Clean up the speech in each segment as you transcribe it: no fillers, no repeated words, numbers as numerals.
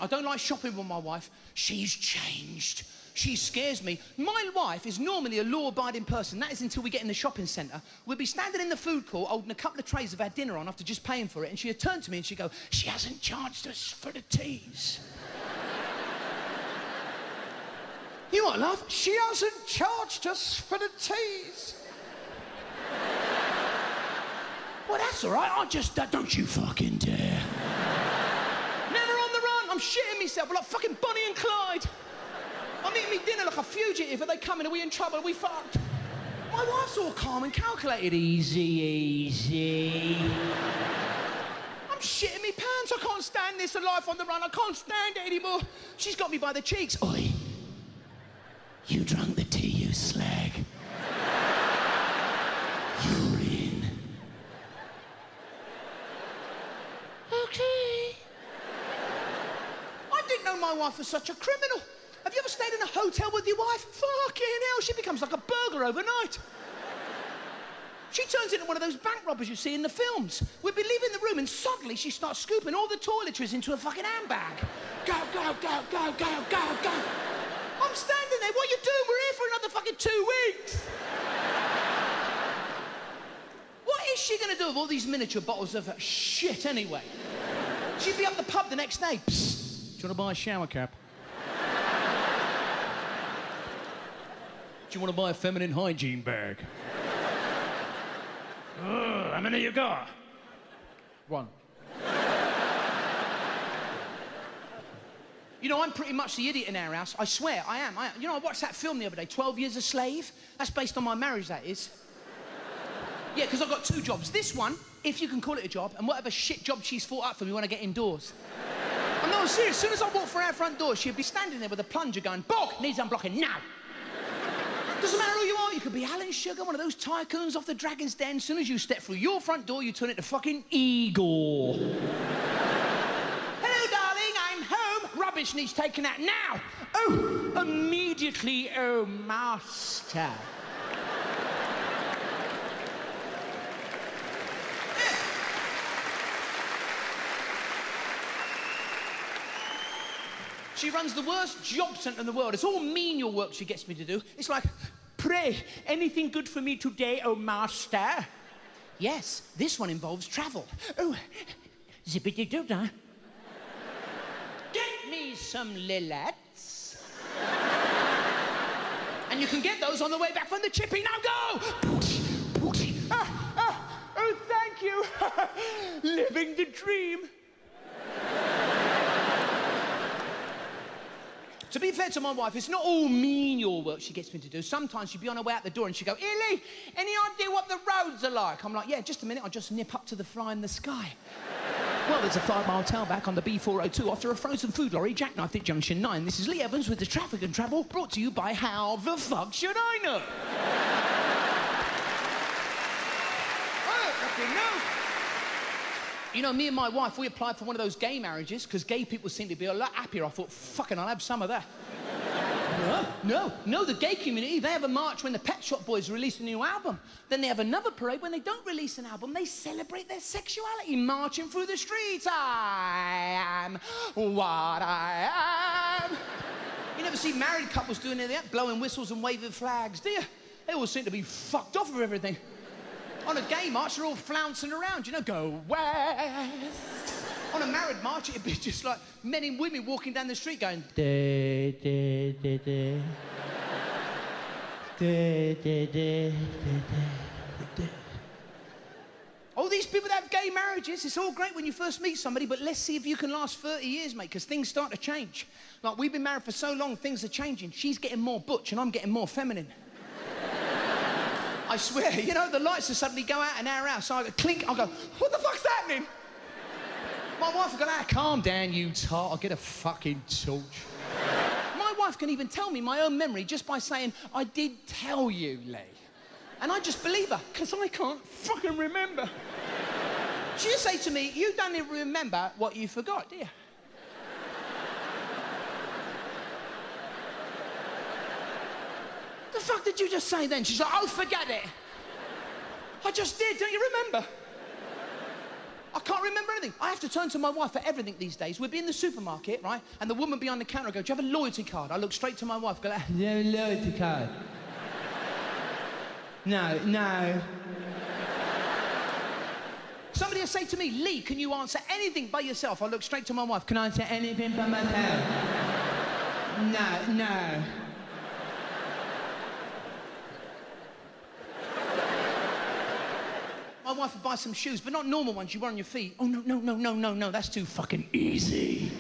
I don't like shopping with my wife. She's changed. She scares me. My wife is normally a law-abiding person. That is until we get in the shopping centre. We'll be standing in the food court holding a couple of trays of our dinner on after just paying for it, and she'd turn to me and she'd go, "She hasn't charged us for the teas." You what, love? "She hasn't charged us for the teas." Well, that's all right. I just... don't you fucking dare. Never on the run. I'm shitting myself. We're like fucking Bonnie and Clyde. I'm eating me dinner like a fugitive. Are they coming? Are we in trouble? Are we fucked? My wife's all calm and calculated. Easy, easy. I'm shitting me pants. I can't stand this life on the run. I can't stand it anymore. She's got me by the cheeks. Oi. You drunk the tea, you slag. You're in. Okay. I didn't know my wife was such a criminal. Have you ever stayed in a hotel with your wife? Fucking hell, she becomes like a burglar overnight. She turns into one of those bank robbers you see in the films. We'd be leaving the room and suddenly she starts scooping all the toiletries into a fucking handbag. Go, go, go, go, go, go, go. I'm standing there, what are you doing? We're here for another fucking 2 weeks. What is she gonna do with all these miniature bottles of shit anyway? She'd be up the pub the next day. Psst, do you wanna buy a shower cap? Do you want to buy a feminine hygiene bag? How many you got? 1. You know, I'm pretty much the idiot in our house. I swear, I am. You know, I watched that film the other day, 12 Years a Slave. That's based on my marriage, that is. Yeah, because I've got 2 jobs. This one, if you can call it a job, and whatever shit job she's fought up for me when I get indoors. I'm not serious. As soon as I walk through our front door, she'd be standing there with a plunger going, "Bloke, needs unblocking now." Doesn't matter who you are, you could be Alan Sugar, one of those tycoons off the Dragon's Den. As soon as you step through your front door, you turn into fucking Igor. "Hello, darling, I'm home. Rubbish needs taken out now." "Oh, immediately, oh, master." She runs the worst job centre in the world. It's all menial work she gets me to do. It's like, "Pray, anything good for me today, oh master?" "Yes, this one involves travel." "Oh, zippity-doo-dah. Get me some lilets." "And you can get those on the way back from the chippy. Now go!" Oh, thank you. Living the dream. To be fair to my wife, it's not all menial work she gets me to do. Sometimes she'd be on her way out the door and she'd go, "Illy, any idea what the roads are like?" I'm like, "Yeah, just a minute, I'll just nip up to the fly in the sky." "Well, there's a 5-mile tailback on the B402 after a frozen food lorry jackknifed at Junction 9. This is Lee Evans with the traffic and travel, brought to you by How the Fuck Should I Know?" I don't fucking know. You know, me and my wife, we applied for one of those gay marriages because gay people seem to be a lot happier. I thought, fucking, I'll have some of that. No, the gay community, they have a march when the Pet Shop Boys release a new album. Then they have another parade when they don't release an album. They celebrate their sexuality, marching through the streets. I am what I am. You never see married couples doing any of that, blowing whistles and waving flags, do you? They all seem to be fucked off with everything. On a gay march, they're all flouncing around, you know, go west. On a married march, it'd be just like men and women walking down the street going, "Da, da, da, da. Da, da, da, da, da. All these people that have gay marriages, it's all great when you first meet somebody, but let's see if you can last 30 years, mate, because things start to change. Like, we've been married for so long, things are changing. She's getting more butch and I'm getting more feminine. I swear, you know, the lights will suddenly go out in our house. So I go clink, I go, "What the fuck's happening?" My wife will go, "Calm down, you tart, I'll get a fucking torch." My wife can even tell me my own memory just by saying, "I did tell you, Lee." And I just believe her, because I can't fucking remember. She'll say to me, "You don't even remember what you forgot, do you?" The fuck did you just say then? She's like, "Oh, forget it." I just did, don't you remember? I can't remember anything. I have to turn to my wife for everything these days. We'd be in the supermarket, right? And the woman behind the counter would go, do you have a loyalty card? I look straight to my wife, go, do you have a loyalty card? No. Somebody will say to me, Lee, can you answer anything by yourself? I look straight to my wife, can I answer anything by myself? No. My wife would buy some shoes, but not normal ones you wear on your feet. Oh, no, that's too fucking easy.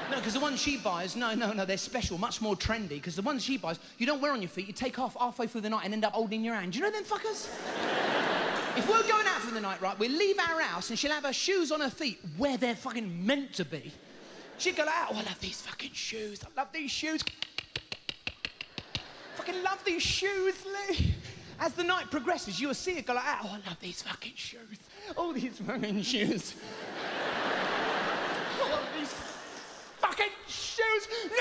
No, because the ones she buys, no, they're special, much more trendy, because the ones she buys, you don't wear on your feet, you take off halfway through the night and end up holding your hand. Do you know them fuckers? If we're going out for the night, right, we'll leave our house and she'll have her shoes on her feet where they're fucking meant to be. She'd go like, oh, I love these fucking shoes, I love these shoes. Fucking love these shoes, Lee. As the night progresses, you'll see it go like, oh, I love these fucking shoes. Oh, these fucking shoes. Oh, these fucking shoes. No!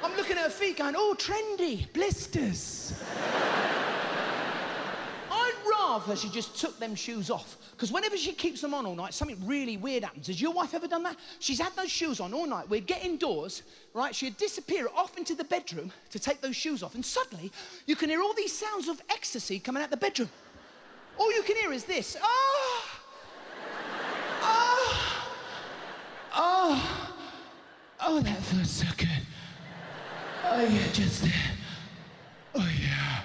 I'm looking at her feet going, oh, trendy, blisters. I'd rather she just took them shoes off. Because whenever she keeps them on all night, something really weird happens. Has your wife ever done that? She's had those shoes on all night. We'd get indoors, right? She'd disappear off into the bedroom to take those shoes off. And suddenly, you can hear all these sounds of ecstasy coming out the bedroom. All you can hear is this. Oh, that feels so good. Oh, yeah, just there. Oh, yeah.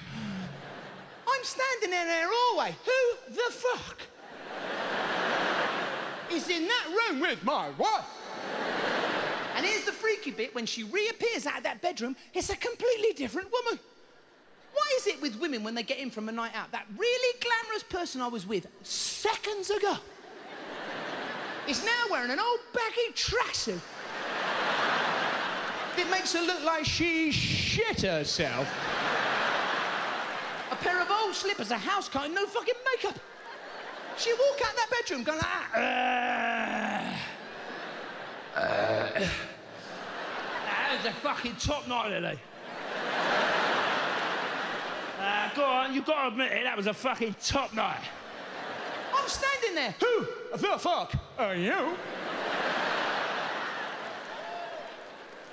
I'm standing there all the way. Who the fuck is in that room with my wife? And here's the freaky bit. When she reappears out of that bedroom, it's a completely different woman. What is it with women when they get in from a night out? That really glamorous person I was with seconds ago is now wearing an old baggy tracksuit. It makes her look like she shit herself. A pair of old slippers, a house coat, and no fucking makeup. She'd walk out that bedroom going like that. That was a fucking top night, Lily. Go on, you've got to admit it, that was a fucking top night. I'm standing there. Who the fuck are you?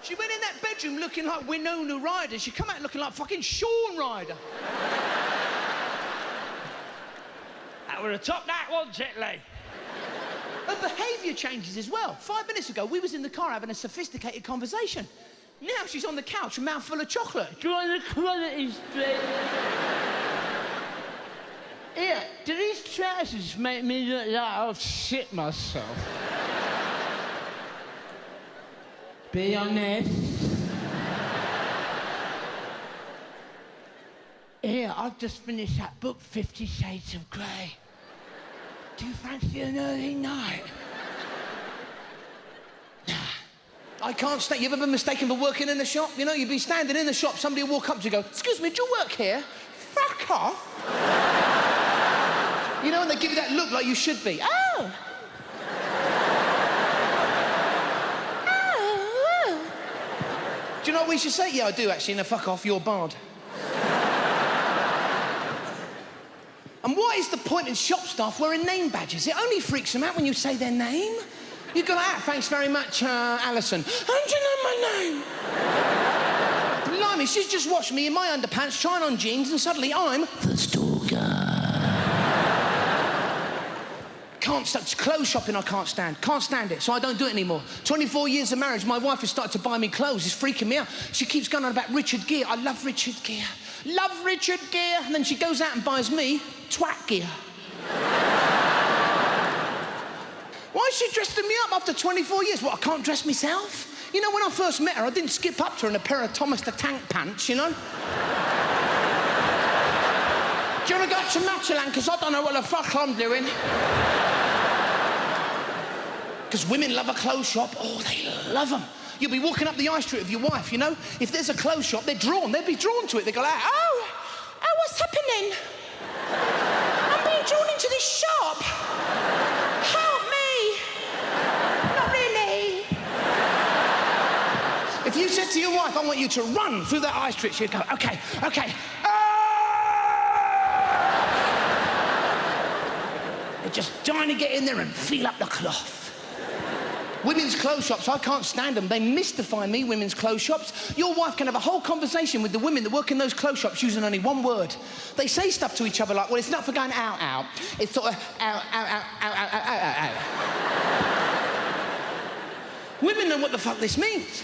She went in that bedroom looking like Winona Ryder. She come out looking like fucking Shaun Ryder. That was a top night, wasn't it, Lee? Her behaviour changes as well. 5 minutes ago, we was in the car having a sophisticated conversation. Now she's on the couch, a mouthful of chocolate. Do you want the quality straight? Here, do these trousers make me look like I've shit myself? Be honest. Here, I've just finished that book, 50 Shades of Grey. Do you fancy an early night? Nah. I can't stand. You ever been mistaken for working in a shop? You know, you'd be standing in the shop, somebody will walk up to you and go, excuse me, do you work here? Fuck off. You know, and they give you that look like you should be. Oh. Do you know what we should say? Yeah, I do, actually. No, fuck off, you're barred. And what is the point in shop staff wearing name badges? It only freaks them out when you say their name. You go, thanks very much, Alison. How do you know my name? Blimey, she's just watched me in my underpants, trying on jeans, and suddenly I'm the stalker. Can't stand clothes shopping. I can't stand it, so I don't do it anymore. 24 years of marriage, my wife has started to buy me clothes. It's freaking me out. She keeps going on about Richard Gere. I love Richard Gere. Love Richard Gere. And then she goes out and buys me twat gear. Why is she dressing me up after 24 years? What, I can't dress myself? You know, when I first met her, I didn't skip up to her in a pair of Thomas the Tank pants, you know? Do you want to go to Matalan? Because I don't know what the fuck I'm doing. Because women love a clothes shop. Oh, they love them. You'll be walking up the high street with your wife, you know? If there's a clothes shop, they'd be drawn to it. They go like, oh, what's happening? I'm being drawn into this shop. Help me. Not really. If you said to your wife, I want you to run through that high street, she'd go, okay. just dying to get in there and feel up the cloth. Women's clothes shops, I can't stand them. They mystify me, women's clothes shops. Your wife can have a whole conversation with the women that work in those clothes shops using only one word. They say stuff to each other like, well, it's not for going out, out. It's sort of out, out, out, out, out, out, out, out. Women know what the fuck this means.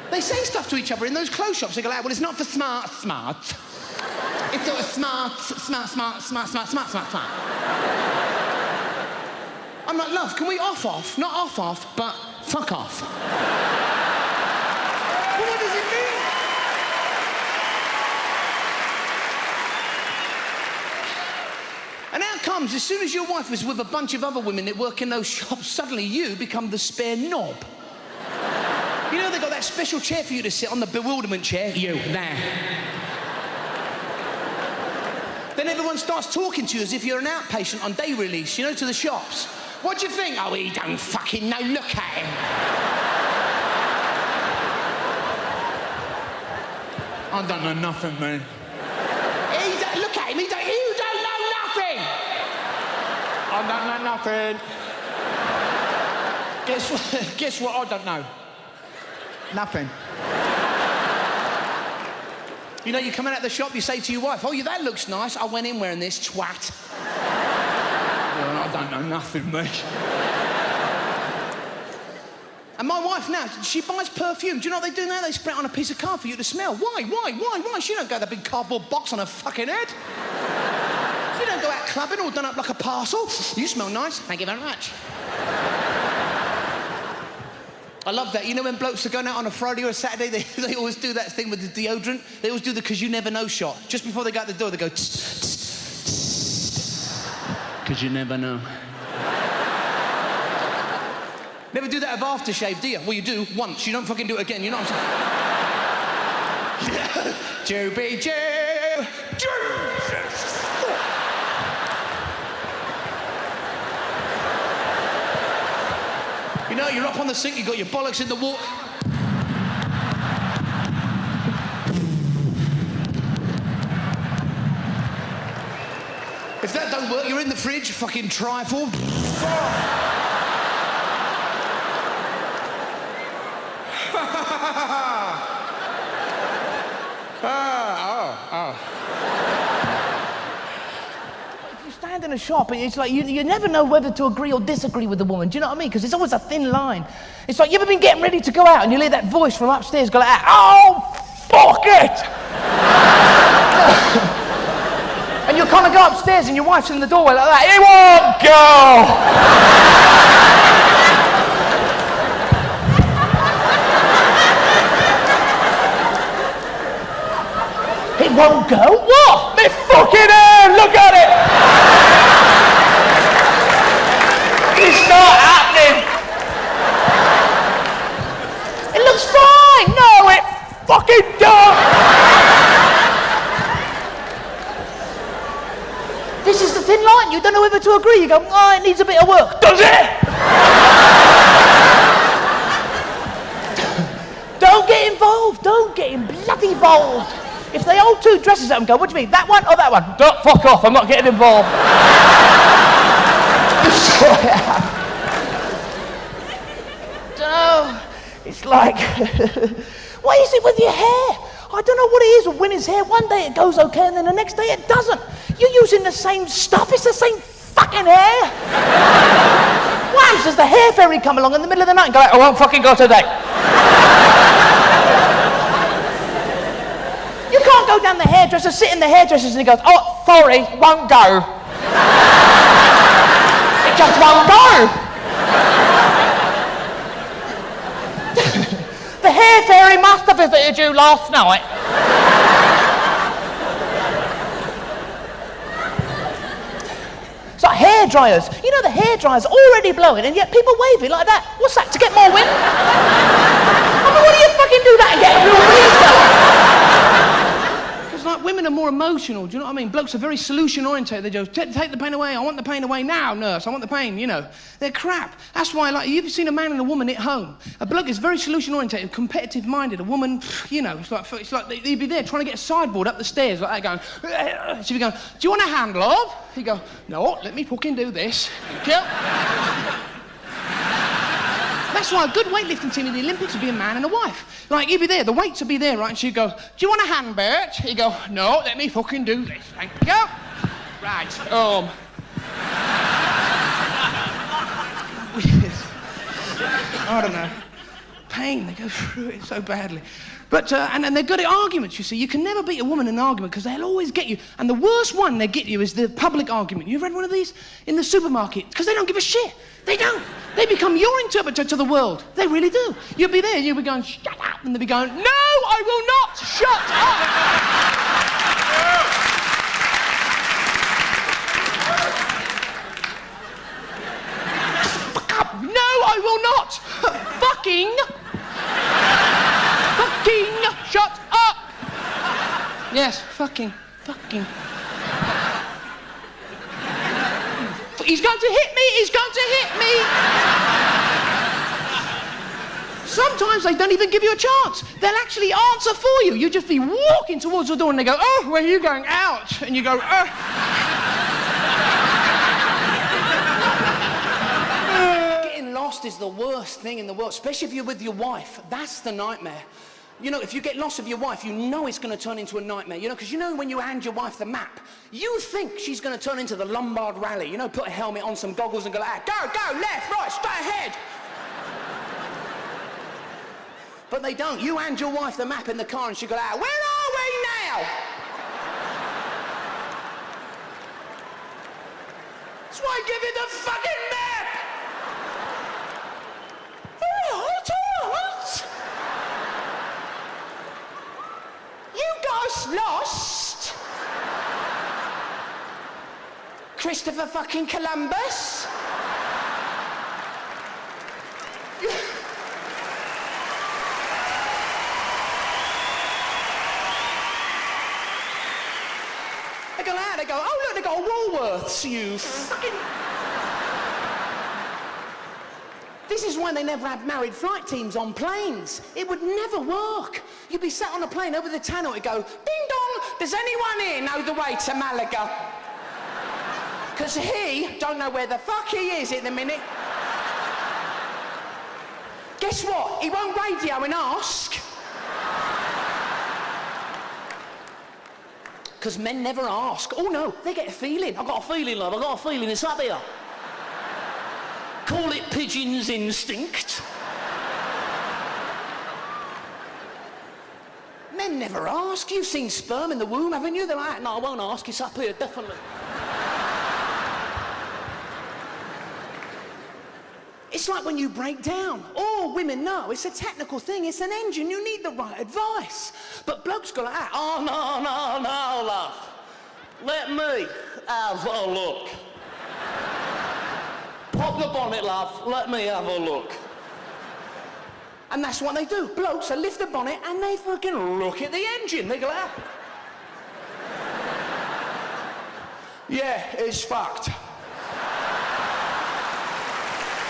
They say stuff to each other in those clothes shops. They go like, well, it's not for smart, smart. It's sort of smart, smart, smart, smart, smart, smart, smart, smart. I'm like, love, can we off? Not off, but fuck off. Well, what does it mean? And out comes, as soon as your wife is with a bunch of other women that work in those shops, suddenly you become the spare knob. You know, they've got that special chair for you to sit on, the bewilderment chair. You, there. Then everyone starts talking to you as if you're an outpatient on day release, you know, to the shops. What do you think? Oh, he don't fucking know, look at him. I don't know nothing, man. Look at him, you don't know nothing. I don't know nothing. Guess what I don't know? Nothing. You know, you come out of the shop, you say to your wife, oh, yeah, that looks nice. I went in wearing this, twat. Well, I don't know nothing, mate. And my wife now, she buys perfume. Do you know what they do now? They spray it on a piece of card for you to smell. Why? She don't go to that big cardboard box on her fucking head. She don't go out clubbing all done up like a parcel. You smell nice. Thank you very much. I love that. You know when blokes are going out on a Friday or a Saturday, they always do that thing with the deodorant. They always do the 'cause you never know shot. Just before they go out the door, they go, tss, tss, tss, 'cause you never know. Never do that with aftershave, do you? Well, you do once. You don't fucking do it again. You know what I'm saying? Joby Joe, Jesus. You know, you're up on the sink, you've got your bollocks in the water. If that don't work, you're in the fridge, fucking trifle. In a shop, it's like you never know whether to agree or disagree with the woman. Do you know what I mean? Because it's always a thin line. It's like you ever been getting ready to go out and you hear that voice from upstairs go like, oh, fuck it! And you kind of go upstairs and your wife's in the doorway like that. It won't go! It won't go? What? Me fucking hair! Look at it! It's not happening! It looks fine! No, it fucking don't! This is the thin line. You don't know whether to agree. You go, oh, it needs a bit of work. Does it? Don't get involved. Don't get bloody involved. If they hold two dresses up and go, what do you mean, that one or that one? Don't fuck off, I'm not getting involved. Dunno, it's like, why is it with your hair? I don't know what it is with women's hair. One day it goes okay and then the next day it doesn't. You're using the same stuff, it's the same fucking hair. Why does the hair fairy come along in the middle of the night and go, I won't fucking go today? You can't go down the hairdresser, sit in the hairdresser's and he goes, oh, sorry, won't go. It just won't go. The hair fairy must have visited you last night. It's like hair dryers. You know the hair dryer's already blowing and yet people wave it like that. What's that, to get more wind? I mean, what do you fucking do that and get more wind going? Like women are more more emotional, do you know what I mean? Blokes are very solution-oriented. They go, take the pain away, I want the pain away now, nurse, I want the pain, you know. They're crap. That's why, like, you've seen a man and a woman at home. A bloke is very solution-oriented, competitive-minded. A woman, you know, it's like he'd be there trying to get a sideboard up the stairs like that, going, she'd be going, do you want a hand, love? He'd go, no, let me fucking do this. Thank you. That's why a good weightlifting team in the Olympics would be a man and a wife. Like, he'd be there, the weights would be there, right? And she'd go, do you want a hand, Bert? He'd go, no, let me fucking do this. Thank you. Right, I don't know. Pain, they go through it so badly. But, and they're good at arguments, you see. You can never beat a woman in an argument because they'll always get you. And the worst one they get you is the public argument. You've read one of these? In the supermarket. Because they don't give a shit. They don't. They become your interpreter to the world. They really do. You'll be there and you'll be going, shut up. And they'll be going, no, I will not. Shut up. Fuck up. No, I will not. Fucking shut up. Yes, fucking. He's going to hit me. Sometimes they don't even give you a chance. They'll actually answer for you. You'll just be walking towards the door and they go, oh, where are you going? Out. And you go, Getting lost is the worst thing in the world, especially if you're with your wife. That's the nightmare. You know, if you get lost with your wife, you know it's going to turn into a nightmare, you know, because you know when you hand your wife the map, you think she's going to turn into the Lombard Rally, you know, put a helmet on, some goggles and go like, go, left, right, straight ahead. But they don't. You hand your wife the map in the car and she go like, where are we now? That's why I give you the fucking map. Lost? Christopher fucking Columbus? They go out, they go, oh look, they got a Woolworths, you fucking... This is why they never have married flight teams on planes. It would never work. You'd be sat on a plane over the tunnel, it'd go, ding dong, does anyone here know the way to Malaga? Because he don't know where the fuck he is at the minute. Guess what? He won't radio and ask. Because men never ask. Oh no, they get a feeling. I've got a feeling, love, I've got a feeling, it's up here. Call it pigeon's instinct. Men never ask. You've seen sperm in the womb, haven't you? They're like, no, I won't ask, it's up here, definitely. It's like when you break down. All women know it's a technical thing, it's an engine, you need the right advice. But blokes go like that, oh, no, love. Let me have a look. Pop the bonnet, love, let me have a look. And that's what they do. Blokes, they lift the bonnet and they fucking look at the engine. They go out. Yeah, it's fucked.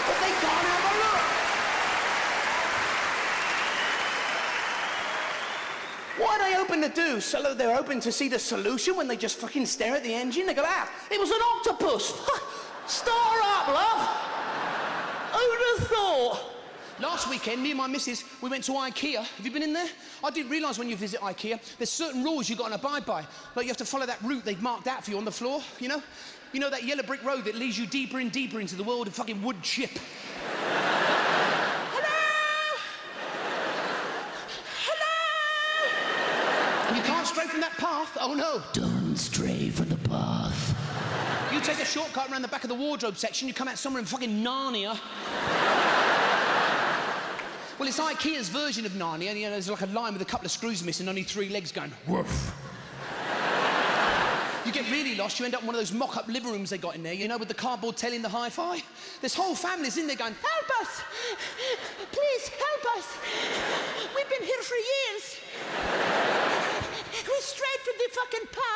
But they can't have a look. What are they open to do? So they're open to see the solution when they just fucking stare at the engine? They go out. It was an octopus. Star up, love. Who'd have thought? Last weekend, me and my missus, we went to Ikea. Have you been in there? I didn't realise when you visit Ikea, there's certain rules you've got to abide by. Like you have to follow that route they've marked out for you on the floor, you know? You know that yellow brick road that leads you deeper and deeper into the world of fucking wood chip. Hello? And you can't stray from that path, oh no. Don't stray from the path. You take a shortcut around the back of the wardrobe section, you come out somewhere in fucking Narnia. Well, it's Ikea's version of Narnia, and you know, there's like a line with a couple of screws missing, only 3 legs going, woof. You get really lost, you end up in one of those mock-up living rooms they got in there, you know, with the cardboard telling the hi-fi. This whole family's in there going, help us! Please, help us! We've been here for years. We strayed from the fucking path.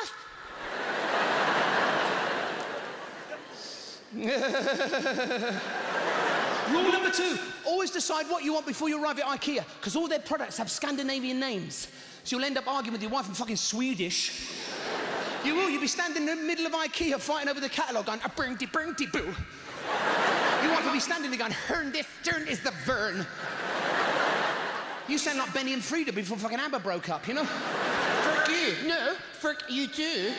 Rule number 2, always decide what you want before you arrive at Ikea, because all their products have Scandinavian names. So you'll end up arguing with your wife in fucking Swedish. You will, you'll be standing in the middle of Ikea fighting over the catalogue going, a burnty boo. Your wife will be standing there going, Hern this turn is the Vern. You sound like Benny and Frida before fucking ABBA broke up, you know? Fuck you. No, fuck you too.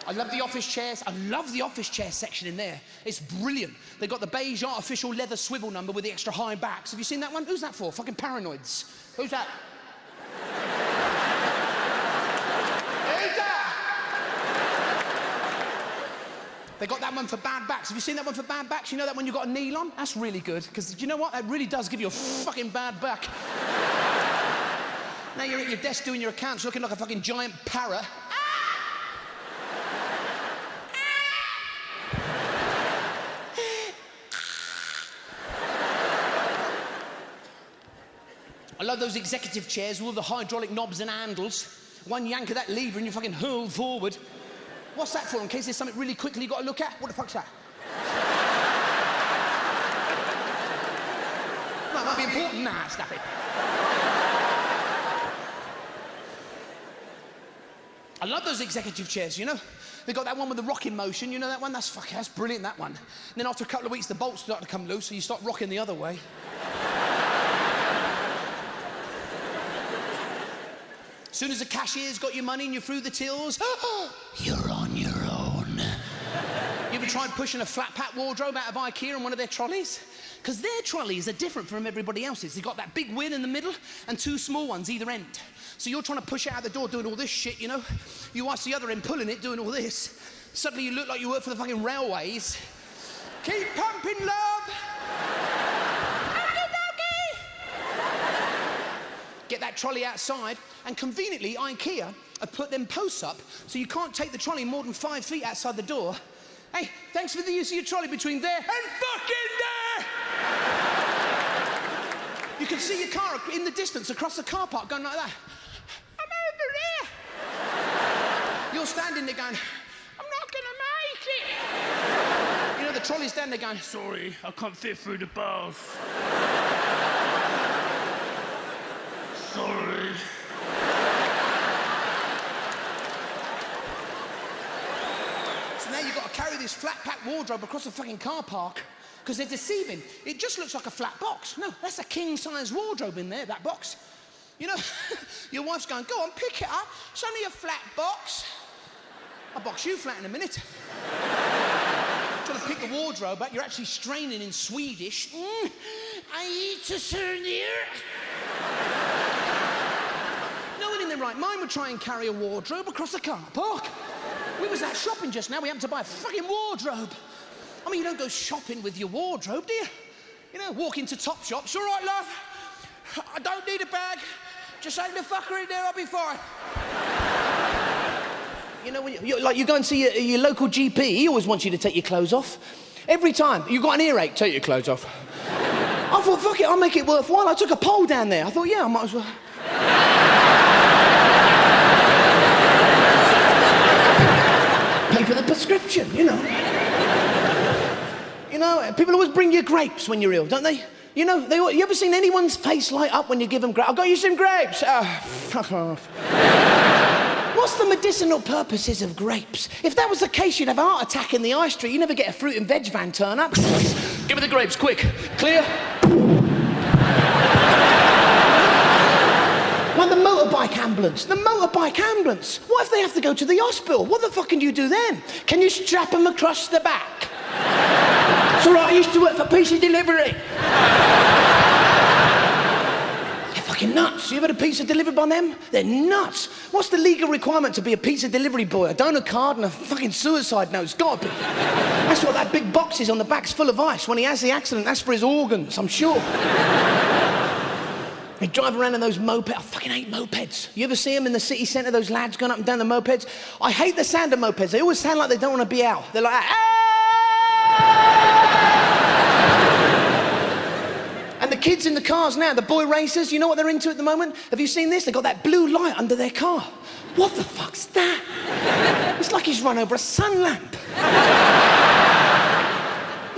I love the office chairs. I love the office chair section in there. It's brilliant. They've got the beige artificial leather swivel number with the extra high backs. Have you seen that one? Who's that for? Fucking paranoids. Who's that? Who's that? They got that one for bad backs. Have you seen that one for bad backs? You know that one you got a kneel on? That's really good, because do you know what? That really does give you a fucking bad back. Now you're at your desk doing your accounts looking like a fucking giant parrot. I love those executive chairs with all the hydraulic knobs and handles. One yank of that lever and you fucking hurl forward. What's that for, in case there's something really quickly you've got to look at? What the fuck's that? That might be important. Nah, stop it. I love those executive chairs, you know? They got that one with the rocking motion, you know that one? That's brilliant, that one. And then after a couple of weeks, the bolts start to come loose, so you start rocking the other way. As soon as the cashier's got your money and you're through the tills, you're on your own. You ever tried pushing a flat pack wardrobe out of Ikea on one of their trolleys? Because their trolleys are different from everybody else's. They've got that big wheel in the middle and 2 small ones either end. So you're trying to push it out the door doing all this shit, you know? You watch the other end pulling it, doing all this. Suddenly you look like you work for the fucking railways. Keep pumping, love! Get that trolley outside, and conveniently, Ikea have put them posts up so you can't take the trolley more than 5 feet outside the door. Hey, thanks for the use of your trolley between there and fucking there! You can see your car in the distance across the car park going like that. I'm over there! You're standing there going, I'm not gonna make it! You know, the trolley's down there going, sorry, I can't fit through the bars. Sorry. So now you've got to carry this flat pack wardrobe across the fucking car park because they're deceiving. It just looks like a flat box. No, that's a king-size wardrobe in there, that box. You know, your wife's going, go on, pick it up. It's only a flat box. I'll box you flat in a minute. Trying to pick the wardrobe up, you're actually straining in Swedish. I eat to turn here. No one in their right mind would try and carry a wardrobe across the car park. We was out shopping just now. We happened to buy a fucking wardrobe. I mean, you don't go shopping with your wardrobe, do you? You know, walk into Topshop. It's all right, love. I don't need a bag. Just hang the fucker in there, I'll be fine. You know, when you go and see your local GP, he always wants you to take your clothes off. Every time. You got an earache, take your clothes off. I thought, fuck it, I'll make it worthwhile. I took a poll down there. I thought, yeah, I might as well. Pay for the prescription, you know. You know, people always bring you grapes when you're ill, don't they? You know, you ever seen anyone's face light up when you give them grapes? I've got you some grapes. Fuck off. What's the medicinal purposes of grapes? If that was the case, you'd have a heart attack in the high street. You never get a fruit and veg van turn up. Give me the grapes, quick. Clear? Like the motorbike ambulance. The motorbike ambulance. What if they have to go to the hospital? What the fuck can you do then? Can you strap them across the back? It's all right, I used to work for pizza delivery. They're fucking nuts. You ever had a pizza delivered by them? They're nuts. What's the legal requirement to be a pizza delivery boy? A donor card and a fucking suicide note. It's gotta be. That's what that big box is on the back's full of ice. When he has the accident, that's for his organs, I'm sure. They drive around in those mopeds. I fucking hate mopeds. You ever see them in the city centre, those lads going up and down the mopeds? I hate the sound of mopeds. They always sound like they don't want to be out. They're like, ah! And the kids in the cars now, the boy racers, you know what they're into at the moment? Have you seen this? They've got that blue light under their car. What the fuck's that? It's like he's run over a sun lamp.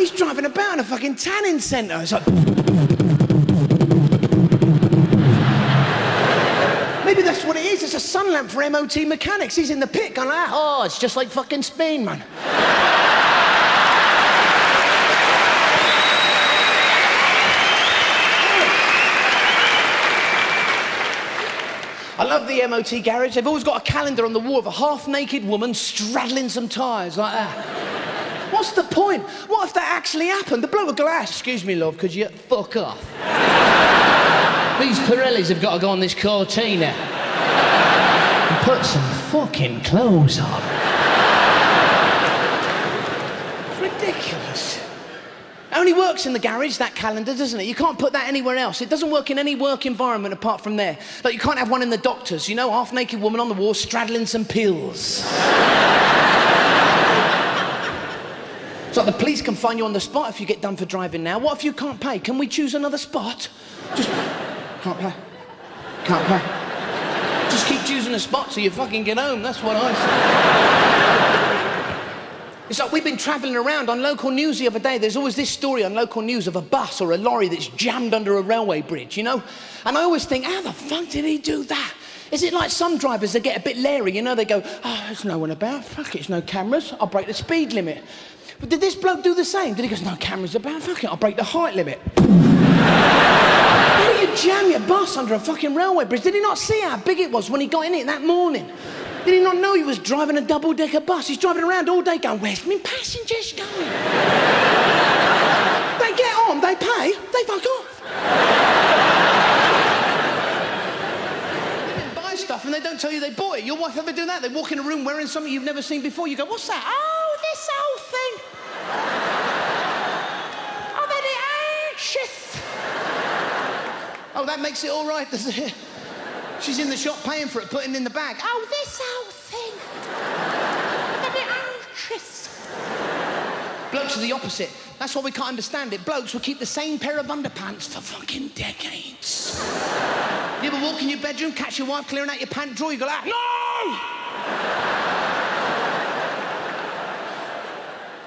He's driving about in a fucking tanning centre. It's like... Maybe that's what it is. It's a sun lamp for MOT mechanics. He's in the pit going, oh, it's just like fucking Spain, man. I love the MOT garage. They've always got a calendar on the wall of a half-naked woman straddling some tyres like that. What's the point? What if that actually happened? The bloke would go, excuse me, love, could you fuck off? These Pirellis have got to go on this Cortina and put some fucking clothes on. It's ridiculous. It only works in the garage, that calendar, doesn't it? You can't put that anywhere else. It doesn't work in any work environment apart from there. Like, you can't have one in the doctor's, you know, half-naked woman on the wall straddling some pills. It's like the police can find you on the spot if you get done for driving now. What if you can't pay? Can we choose another spot? Just... Can't pay. Can't pay. Just keep choosing a spot till you fucking get home. That's what I say. It's like we've been travelling around on local news the other day. There's always this story on local news of a bus or a lorry that's jammed under a railway bridge, you know? And I always think, how the fuck did he do that? Is it like some drivers that get a bit leery, you know? They go, oh, there's no one about. Fuck it, there's no cameras. I'll break the speed limit. But did this bloke do the same? Did he go, no cameras about? Fuck it, I'll break the height limit. How do you jam your bus under a fucking railway bridge? Did he not see how big it was when he got in it that morning? Did he not know he was driving a double-decker bus? He's driving around all day going, where's my passengers going? They get on, they pay, they fuck off. They didn't buy stuff and they don't tell you they bought it. Your wife ever do that? They walk in a room wearing something you've never seen before. You go, what's that? Oh, this old thing. Oh, very anxious. Oh, that makes it all right, does it? She's in the shop paying for it, putting it in the bag. Oh, this old thing. Very anxious. Blokes are the opposite. That's why we can't understand it. Blokes will keep the same pair of underpants for fucking decades. You ever walk in your bedroom, catch your wife clearing out your pant drawer, you go like, no!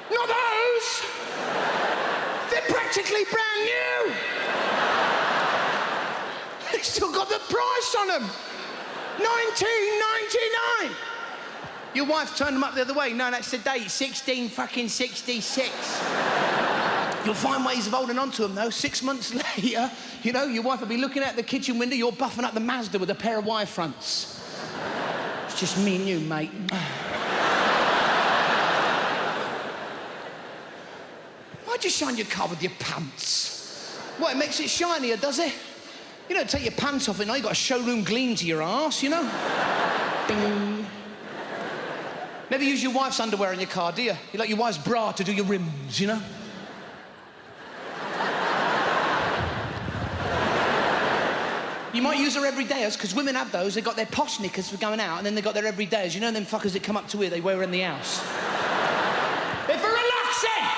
Not those! They're practically brand new! They still got the price on them! $19.99! Your wife turned them up the other way. No, that's the date, 1666. You'll find ways of holding on to them, though. 6 months later, you know, your wife will be looking out the kitchen window, you're buffing up the Mazda with a pair of wire fronts. It's just me and you, mate. Why'd you shine your car with your pants? What, it makes it shinier, does it? You don't take your pants off and now you've got a showroom gleam to your arse, you know? Ding. Never use your wife's underwear in your car, do you? You like your wife's bra to do your rims, you know? You might use her everydayers, because women have those. They've got their posh knickers for going out, and then they've got their everydayers. You know them fuckers that come up to here, they wear her in the house. They're for relaxing!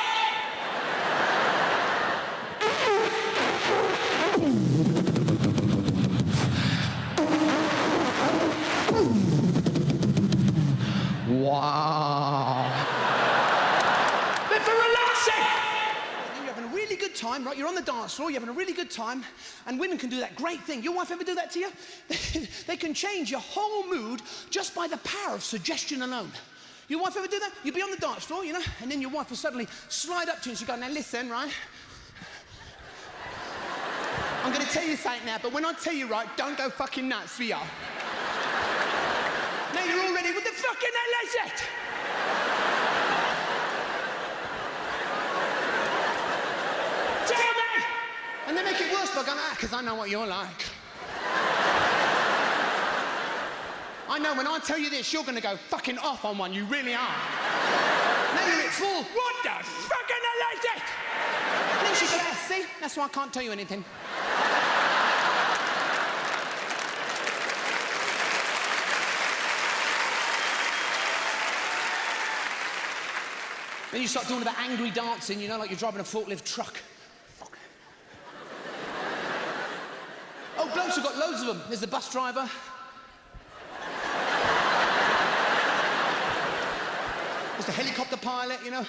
Wow. They're for relaxing! You're having a really good time, right? You're on the dance floor, you're having a really good time, and women can do that great thing. Your wife ever do that to you? They can change your whole mood just by the power of suggestion alone. Your wife ever do that? You'd be on the dance floor, you know, and then your wife will suddenly slide up to you and she'll go, now listen, right? I'm gonna tell you something now, but when I tell you, right, don't go fucking nuts, for ya. Now you're all ready. What the fucking hell is it? Tell me! And they make it worse by going, because I know what you're like. I know when I tell you this, you're going to go fucking off on one. You really are. Now you're at full. What the fucking hell is it? And then she goes, see? That's why I can't tell you anything. Then you start doing that angry dancing, you know, like you're driving a forklift truck. Fuck. Oh, blokes have got loads of them. There's the bus driver. There's the helicopter pilot, you know.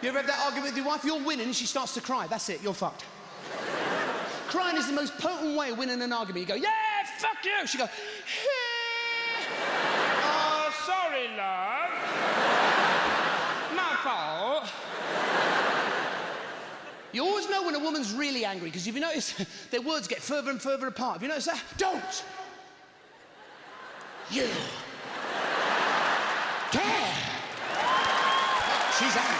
You ever have that argument with your wife? You're winning and she starts to cry. That's it, you're fucked. Crying is the most potent way of winning an argument. You go, yeah, fuck you. She goes, oh, sorry, love. My fault. You always know when a woman's really angry, because if you notice, their words get further and further apart. Have you noticed that? Don't you dare. She's angry.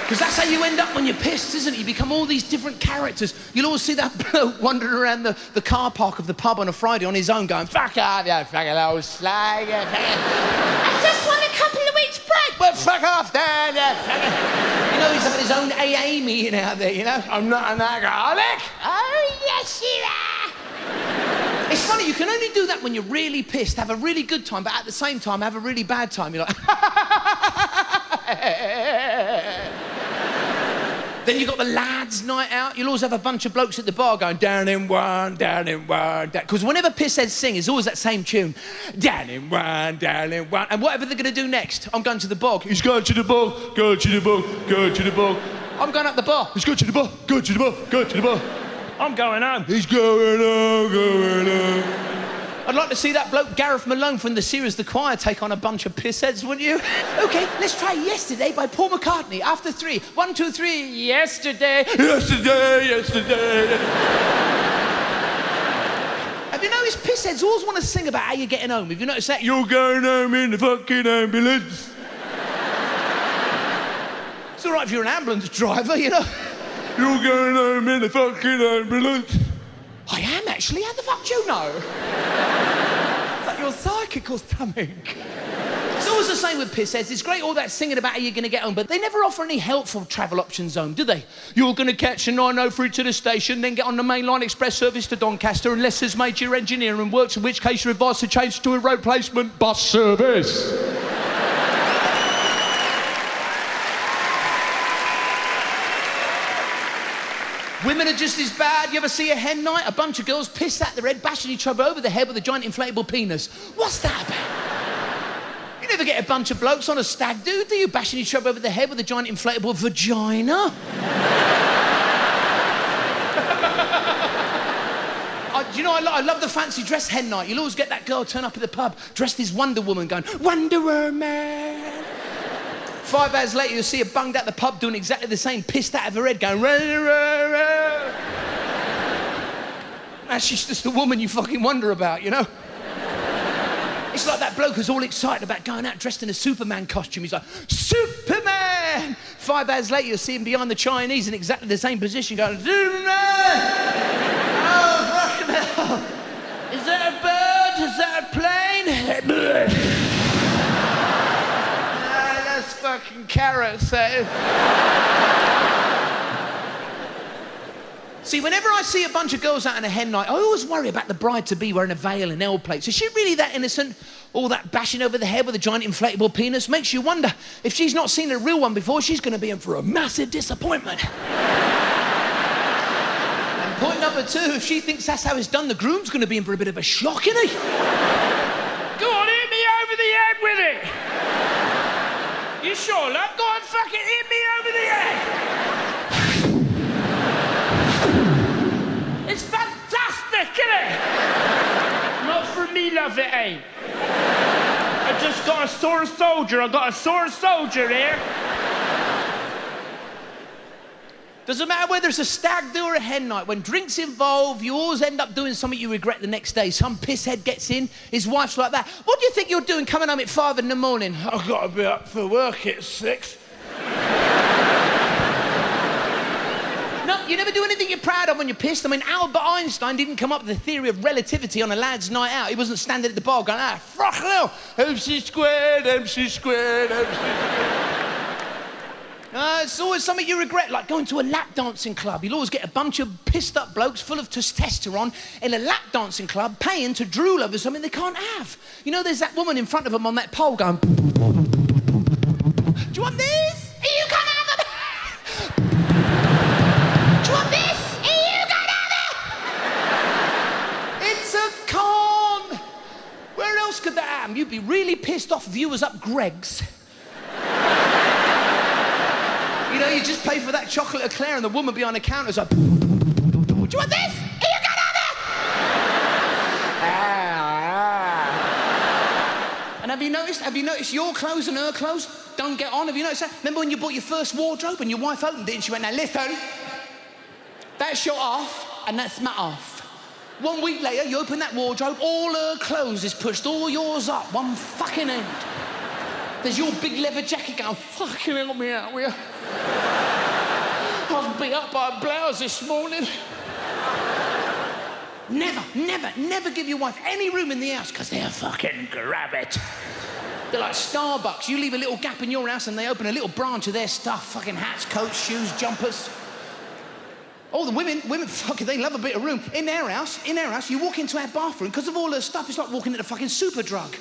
Because that's how you end up when you're pissed, isn't it? You become all these different characters. You'll always see that bloke wandering around the car park of the pub on a Friday on his own going, fuck off, you fucking old slag. I just want a couple of weeks break. Well, fuck off then, you know, he's having his own AA meeting out there, you know? I'm not an alcoholic. Oh, yes, you are. It's funny, you can only do that when you're really pissed, have a really good time, but at the same time, have a really bad time. You're like, Then you've got the lads' night out. You'll always have a bunch of blokes at the bar going, down in one, down in one, down. Because whenever pissheads sing, it's always that same tune. Down in one, down in one. And whatever they're going to do next, I'm going to the bog. He's going to the bog, go to the bog, go to the bog. I'm going up the bar. He's going to the bog, go to the bog, go to the bog. I'm going home. He's going home, going home. I'd like to see that bloke Gareth Malone from the series The Choir take on a bunch of pissheads, wouldn't you? OK, let's try Yesterday by Paul McCartney. After 3. 1, 2, 3. Yesterday. Yesterday, yesterday. Have you noticed pissheads always want to sing about how you're getting home? Have you noticed that? You're going home in the fucking ambulance. It's all right if you're an ambulance driver, you know. You're going home in the fucking ambulance. I am, actually. How the fuck do you know? It's like you're psychic or something. It's always the same with pissheads. It's great all that singing about how you're going to get home, but they never offer any helpful travel options home, do they? You're going to catch a 903 to the station, then get on the mainline express service to Doncaster unless there's major engineering works, in which case you're advised to change to a road placement bus service. Women are just as bad. You ever see a hen night? A bunch of girls pissed at their head, bashing each other over the head with a giant inflatable penis. What's that about? You never get a bunch of blokes on a stag do you? Bashing each other over the head with a giant inflatable vagina. You know, I love the fancy dress hen night. You'll always get that girl turn up at the pub dressed as Wonder Woman going, Wonder Woman. 5 hours later, you'll see her bunged out the pub doing exactly the same, pissed out of her head, going, rah, rah, rah. And she's just the woman you fucking wonder about, you know? It's like that bloke who's all excited about going out dressed in a Superman costume. He's like, Superman! 5 hours later, you'll see him behind the Chinese in exactly the same position, going, Superman! Oh, fucking hell. Is that a bird? Is that a plane? Fucking carrots. See, whenever I see a bunch of girls out on a hen night, I always worry about the bride-to-be wearing a veil and nail plates. Is she really that innocent? All that bashing over the head with a giant inflatable penis makes you wonder if she's not seen a real one before, she's going to be in for a massive disappointment. And point number 2, if she thinks that's how it's done, the groom's going to be in for a bit of a shock, isn't he? Go on, hit me over the head with it. You sure, love? Go on, fucking hit me over the head. It's fantastic, isn't it? Not for me, love, it ain't. I just got a sore soldier. I got a sore soldier here. Doesn't matter whether it's a stag do or a hen night. When drink's involved, you always end up doing something you regret the next day. Some pisshead gets in, his wife's like that. What do you think you're doing coming home at 5 in the morning? I've got to be up for work at 6. No, you never do anything you're proud of when you're pissed. I mean, Albert Einstein didn't come up with the theory of relativity on a lad's night out. He wasn't standing at the bar going, fuck hell, MC squared, MC squared, MC squared. It's always something you regret, like going to a lap dancing club. You'll always get a bunch of pissed up blokes full of testosterone in a lap dancing club paying to drool over something they can't have. You know, there's that woman in front of them on that pole going, do you want this? Are you gonna have it? Do you want this? Are you gonna have it? It's a con. Where else could that happen? You'd be really pissed off if you was up Greg's You know, you just pay for that chocolate eclair and the woman behind the counter is like, do you want this? Here you go, have it! And have you noticed your clothes and her clothes don't get on? Have you noticed that? Remember when you bought your first wardrobe and your wife opened it and she went, now listen, that's your off and that's my off. 1 week later, you open that wardrobe, all her clothes is pushed, all yours up, one fucking end. There's your big leather jacket going, fucking help me out, will you? I was beat up by a blouse this morning. Never give your wife any room in the house, because they'll fucking grab it. They're like Starbucks. You leave a little gap in your house and they open a little branch of their stuff, fucking hats, coats, shoes, jumpers. Oh, the women, fucking, they love a bit of room. In their house, you walk into our bathroom, because of all her stuff, it's like walking into fucking Superdrug.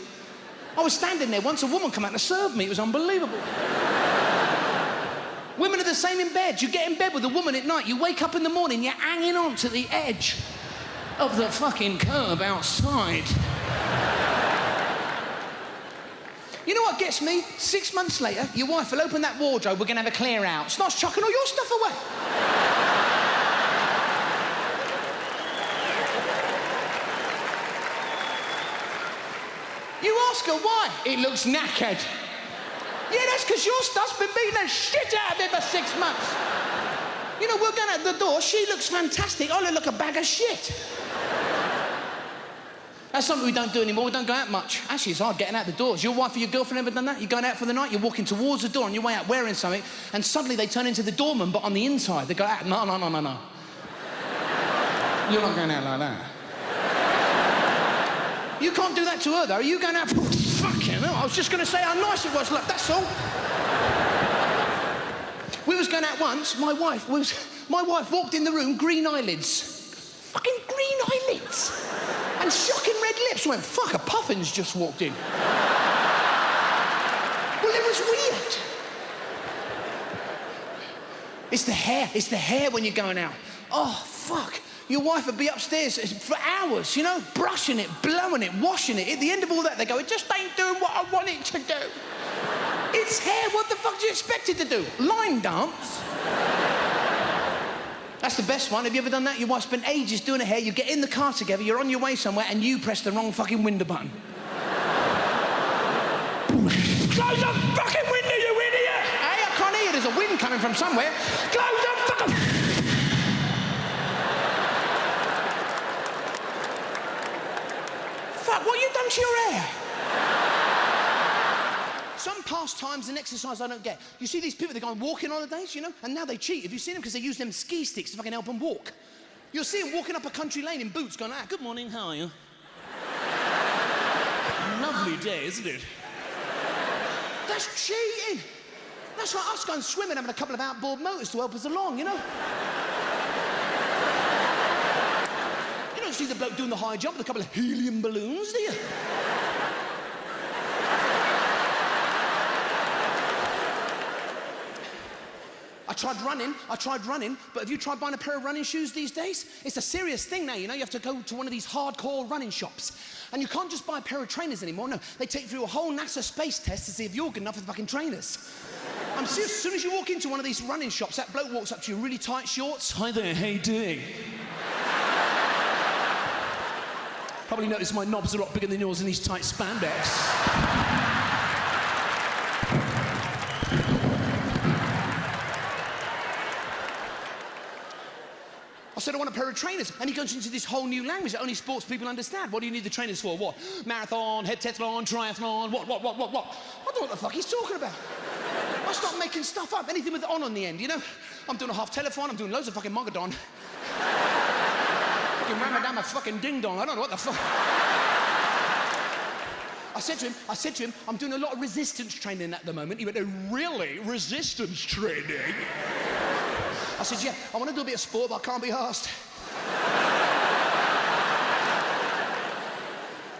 I was standing there once, a woman came out to serve me. It was unbelievable. Women are the same in bed. You get in bed with a woman at night, you wake up in the morning, you're hanging on to the edge of the fucking curb outside. You know what gets me? 6 months later, your wife will open that wardrobe, we're gonna have a clear out. Starts chucking all your stuff away. You ask her why. It looks knackered. Yeah, that's because your stuff's been beating the shit out of it for 6 months. You know, we're going out the door, she looks fantastic, I look like a bag of shit. That's something we don't do anymore, we don't go out much. Actually, it's hard getting out the door. Has your wife or your girlfriend ever done that? You're going out for the night, you're walking towards the door on your way out wearing something, and suddenly they turn into the doorman, but on the inside, they go out, no. You're not going out like that. You can't do that to her, though. Are you going out? Fucking hell, I was just going to say how nice it was. Look, that's all. We was going out once. My wife walked in the room, green eyelids. Fucking green eyelids. And shocking red lips. Went, fuck, a puffin's just walked in. Well, it was weird. It's the hair when you're going out. Oh, fuck. Your wife would be upstairs for hours, you know, brushing it, blowing it, washing it. At the end of all that, they go, it just ain't doing what I want it to do. It's hair, what the fuck do you expect it to do? Line dance? That's the best one. Have you ever done that? Your wife spent ages doing her hair, you get in the car together, you're on your way somewhere, and you press the wrong fucking window button. Close the fucking window, you idiot! Hey, I can't hear, there's a wind coming from somewhere. Close the fucking... Fuck, what have you done to your hair? Some pastimes and exercise I don't get. You see these people, they go on walking holidays, you know, and now they cheat. Have you seen them? Because they use them ski sticks to fucking help them walk. You'll see them walking up a country lane in boots going, good morning, how are you? Lovely day, isn't it? That's cheating. That's like us going swimming, having a couple of outboard motors to help us along, you know? You don't see the bloke doing the high jump with a couple of helium balloons, do you? I tried running, but have you tried buying a pair of running shoes these days? It's a serious thing now, you know? You have to go to one of these hardcore running shops. And you can't just buy a pair of trainers anymore, no. They take you through a whole NASA space test to see if you're good enough for the fucking trainers. I'm serious, as soon as you walk into one of these running shops, that bloke walks up to you in really tight shorts. Hi there, how you doing? Probably noticed my knobs are a lot bigger than yours in these tight spandex. I said, I want a pair of trainers. And he goes into this whole new language that only sports people understand. What do you need the trainers for? What? Marathon, heptathlon, triathlon, what? I don't know what the fuck he's talking about. I start making stuff up, anything with on the end, you know? I'm doing a half telethon, I'm doing loads of fucking mogadon. Fucking Ramadan, a fucking ding-dong, I don't know what the fuck. I said to him, I'm doing a lot of resistance training at the moment. He went, oh, really? Resistance training? I said, yeah, I want to do a bit of sport, but I can't be arsed.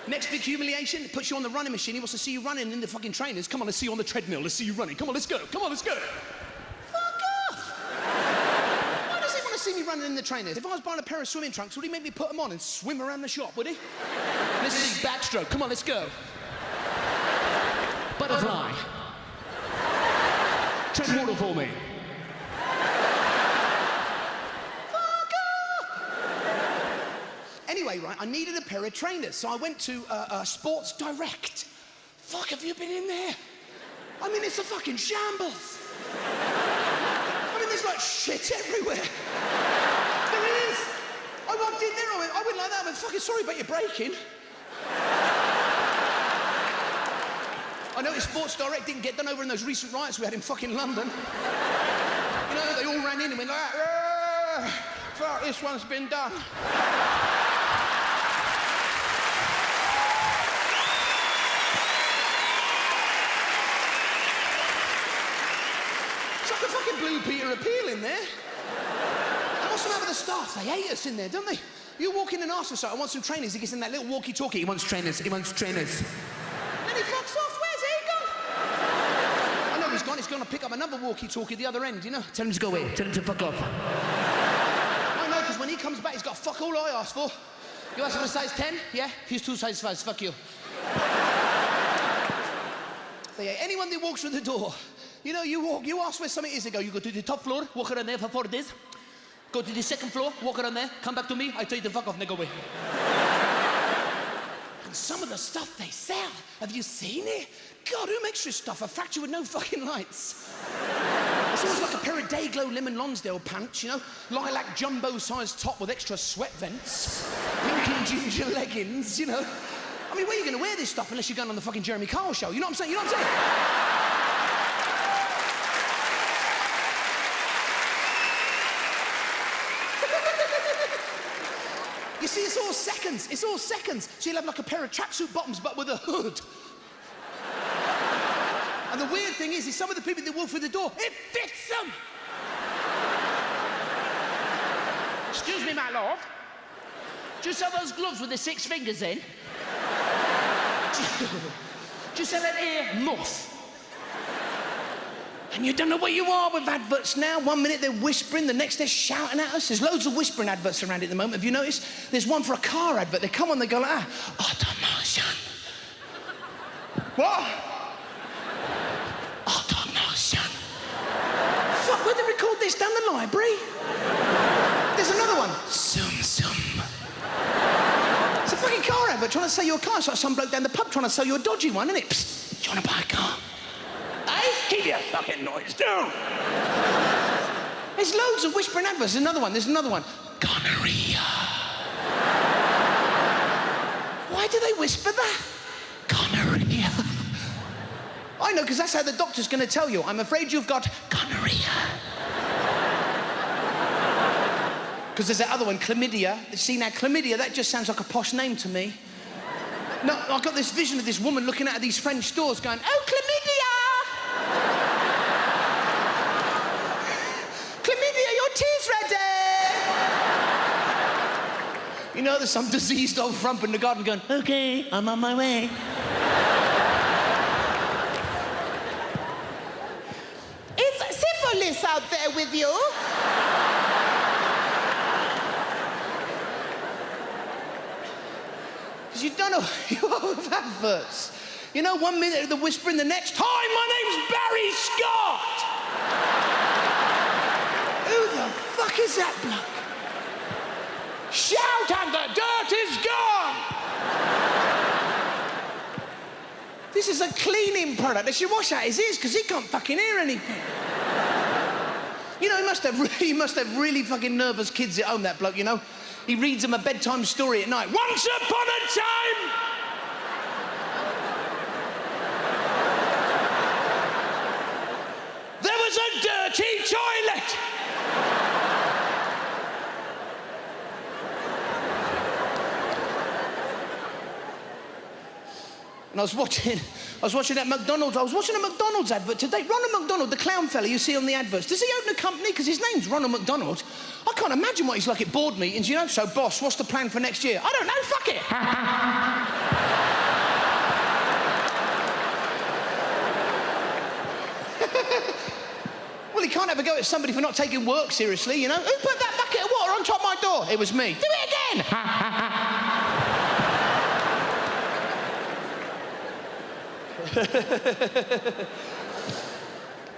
Next big humiliation, puts you on the running machine. He wants to see you running in the fucking trainers. Come on, let's see you on the treadmill. Let's see you running. Come on, let's go. Come on, let's go. Fuck off. Why does he want to see me running in the trainers? If I was buying a pair of swimming trunks, would he make me put them on and swim around the shop, would he? Let's see backstroke. Come on, let's go. Butterfly. Tread water for me. I needed a pair of trainers, so I went to Sports Direct. Fuck, have you been in there? I mean, it's a fucking shambles. I mean, there's like shit everywhere. There is. I walked in there, I went like that, I went, fucking sorry about your break-in. I noticed Sports Direct didn't get done over in those recent riots we had in fucking London. You know, they all ran in and went like, fuck, this one's been done. It's like a fucking Blue Peter appeal in there. And what's the matter with the staff? They hate us in there, don't they? You walk in and ask for something, I want some trainers, he gets in that little walkie-talkie, he wants trainers, he wants trainers. Then he fucks off, where's he gone? I know he's gone to pick up another walkie-talkie at the other end, you know? Tell him to go away, tell him to fuck off. I know, because when he comes back, he's got fuck all I asked for. You asked for a size 10? Yeah? Here's 2 size 5s, fuck you. So yeah, anyone that walks through the door, you know, you ask where something is, they go, you go to the top floor, walk around there for 4 days. Go to the second floor, walk around there, come back to me, I tell you to fuck off, and they go away. And some of the stuff they sell, have you seen it? God, who makes this stuff? A factory with no fucking lights. It's always like a pair of Dayglow Lemon Lonsdale pants, you know? Lilac jumbo-sized top with extra sweat vents. Pink and ginger leggings, you know? I mean, where are you going to wear this stuff unless you're going on the fucking Jeremy Kyle show? You know what I'm saying? You know what I'm saying? You see, it's all seconds. It's all seconds. So you'll have like a pair of tracksuit bottoms, but with a hood. And the weird thing is some of the people that walk through the door, it fits them. Excuse me, my lord. Do you sell those gloves with the 6 fingers in? Do you sell an ear muff? And you don't know where you are with adverts now. 1 minute they're whispering, the next they're shouting at us. There's loads of whispering adverts around at the moment. Have you noticed? There's one for a car advert. They come on, they go like, automotion. What? Automotion. Fuck, where'd they record this? Down the library? There's another one. Zoom, zoom. It's a fucking car advert trying to sell you a car. It's like some bloke down the pub trying to sell you a dodgy one, isn't it? Psst, do you want to buy a car? Keep your fucking noise down. There's loads of whispering adverts. There's another one. Gonorrhea. Why do they whisper that? Gonorrhea. I know, because that's how the doctor's going to tell you. I'm afraid you've got gonorrhea. Because there's that other one, chlamydia. See, now, chlamydia, that just sounds like a posh name to me. No, I've got this vision of this woman looking out of these French stores going, oh, chlamydia! Chlamydia, your tea's ready! You know, there's some diseased old frump in the garden going, okay, I'm on my way. Is syphilis out there with you? Because you don't know who you are with adverts. You know, 1 minute they're whispering, the next, hi, my name's Barry Scott! Who the fuck is that bloke? Shout and the dirt is gone! This is a cleaning product. They should wash out his ears because he can't fucking hear anything. You know, he must have really fucking nervous kids at home, that bloke, you know? He reads them a bedtime story at night. Once upon a time! There was a dirty toilet! And I was watching that McDonald's. I was watching a McDonald's advert today. Ronald McDonald, the clown fella you see on the adverts. Does he own a company? Because his name's Ronald McDonald. I can't imagine what he's like at board meetings, you know? So, boss, what's the plan for next year? I don't know, fuck it. Well, he can't have a go at somebody for not taking work seriously, you know? Who put that bucket of water on top of my door? It was me. Do it again!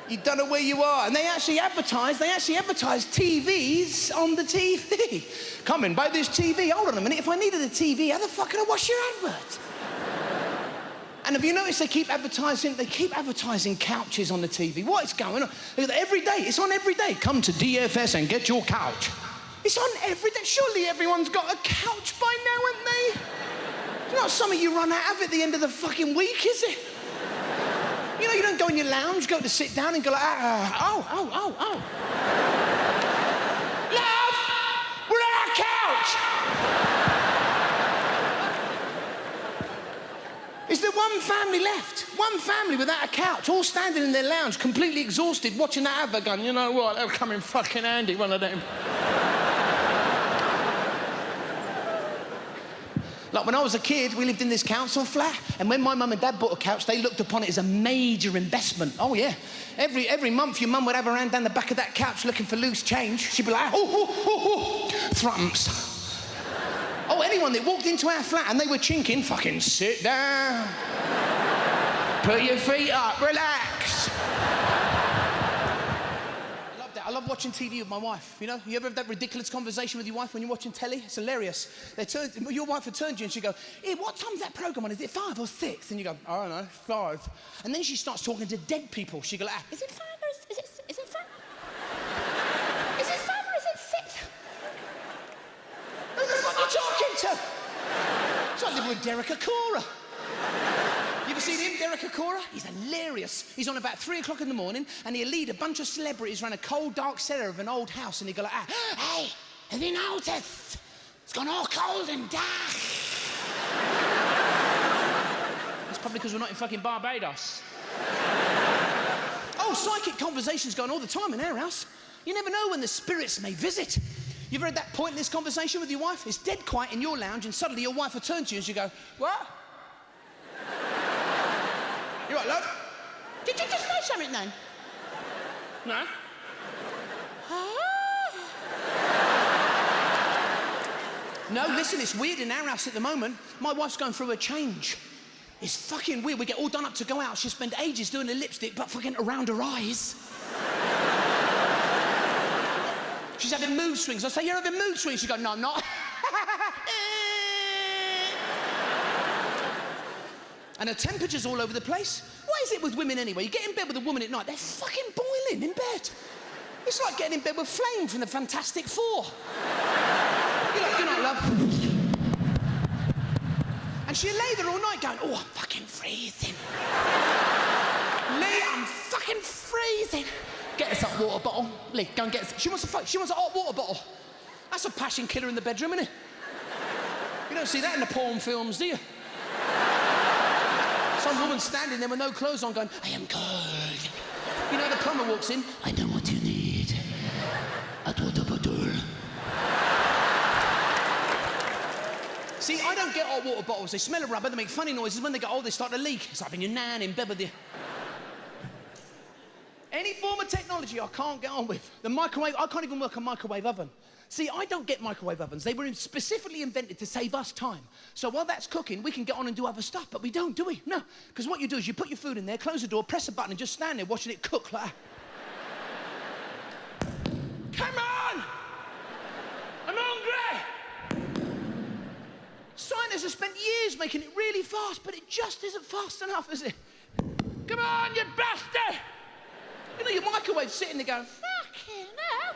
You don't know where you are. And they actually advertise TVs on the TV. Come and buy this TV. Hold on a minute, if I needed a TV, how the fuck can I watch your advert? And have you noticed they keep advertising couches on the TV? What is going on? Every day, it's on every day. Come to DFS and get your couch. It's on every day. Surely everyone's got a couch by now, haven't they? It's not something you run out of at the end of the fucking week, is it? You know, you don't go in your lounge, go to sit down and go like, oh. Love, we're at our couch. Is there one family left? One family without a couch, all standing in their lounge, completely exhausted, watching that advert gun. You know what? They'll come in fucking handy, one of them. Like when I was a kid, we lived in this council flat, and when my mum and dad bought a couch, they looked upon it as a major investment. Oh yeah. Every month, your mum would have her hand down the back of that couch looking for loose change. She'd be like, thrumps. Oh, anyone that walked into our flat and they were chinking, fucking sit down. Put your feet up, relax. I love watching TV with my wife, you know? You ever have that ridiculous conversation with your wife when you're watching telly? It's hilarious. Your wife would turn to you and she'd go, hey, what time's that programme on? Is it 5 or 6? And you go, I don't know, 5. And then she starts talking to dead people. She'd go, is it 5 or is it 5? Is it 5 or is it 6? Who the fuck are you talking to? So I live with Derek Acora. You ever seen him, Derek Acora? He's hilarious. He's on about 3 o'clock in the morning and he'll lead a bunch of celebrities around a cold, dark cellar of an old house and he'll go like, hey, have you noticed? It's gone all cold and dark. It's probably because we're not in fucking Barbados. Oh, psychic conversations going all the time in our house. You never know when the spirits may visit. You've heard that pointless conversation with your wife? It's dead quiet in your lounge and suddenly your wife will turn to you and you go, what? You right, love? Did you just say something then? No. No, listen, it's weird in our house at the moment. My wife's going through a change. It's fucking weird. We get all done up to go out. She'll spend ages doing her lipstick, but fucking around her eyes. She's having mood swings. I say, you're having mood swings. She goes, no, I'm not. And her temperature's all over the place. What is it with women anyway? You get in bed with a woman at night, they're fucking boiling in bed. It's like getting in bed with Flame from the Fantastic Four. You're like, good night, love. And she'll lay there all night going, oh, I'm fucking freezing. Lee, I'm fucking freezing. Get us a hot water bottle. Lee, go and get us. She wants a hot water bottle. That's a passion killer in the bedroom, isn't it? You don't see that in the porn films, do you? Some woman standing there with no clothes on going, I am cold. You know, the plumber walks in, I know what you need. Hot water bottle. See, I don't get hot water bottles. They smell of rubber, they make funny noises. When they get old, they start to leak. It's like when your nan in bed with you. Any form of technology I can't get on with. The microwave, I can't even work a microwave oven. See, I don't get microwave ovens. They were specifically invented to save us time. So while that's cooking, we can get on and do other stuff, but we don't, do we? No, because what you do is you put your food in there, close the door, press a button, and just stand there watching it cook like that. Come on! I'm hungry! Scientists have spent years making it really fast, but it just isn't fast enough, is it? Come on, you bastard! You know, your microwave's sitting there going, fucking hell.